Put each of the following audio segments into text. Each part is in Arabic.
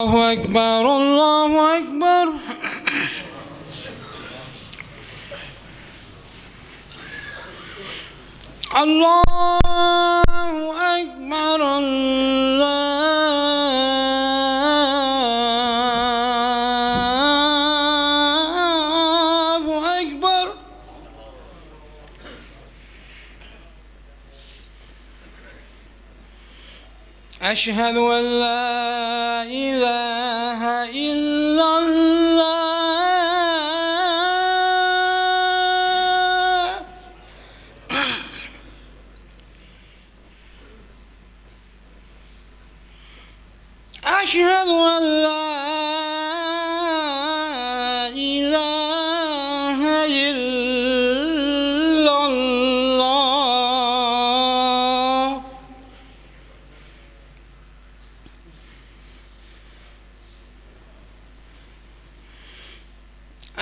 الله أكبر الله أكبر. الله أكبر الله أكبر. أشهد أن لا إله إلا الله. أشهد أن لا إله إلا الله.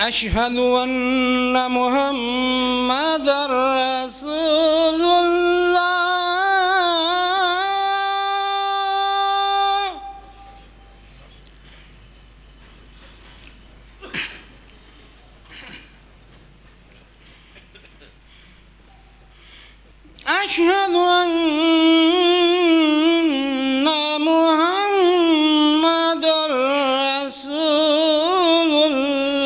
أشهد أن محمدًا رسول الله. أشهد أن محمدًا رسول الله.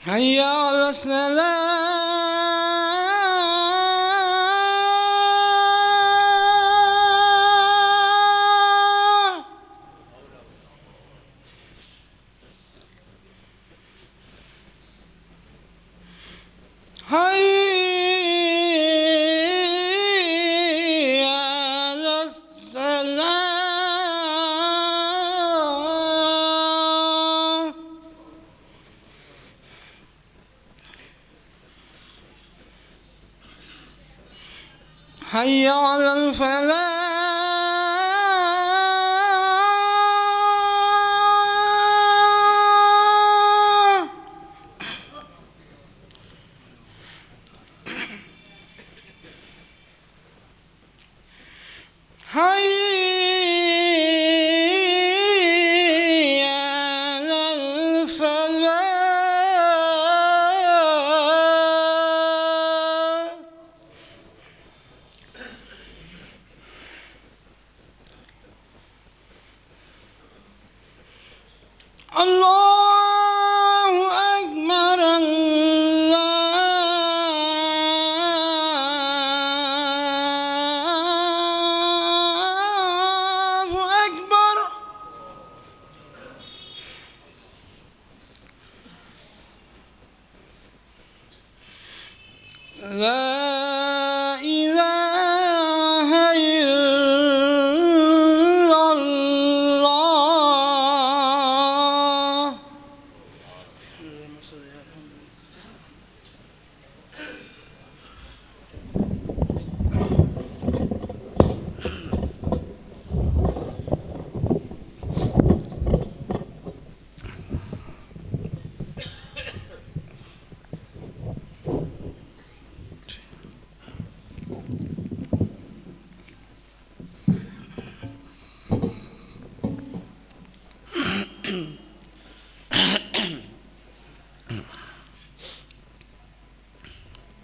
حي على الصلاة. حي على الصلاة. حي على الفلاح. حي على الفلاح. الله أكبر الله أكبر. لا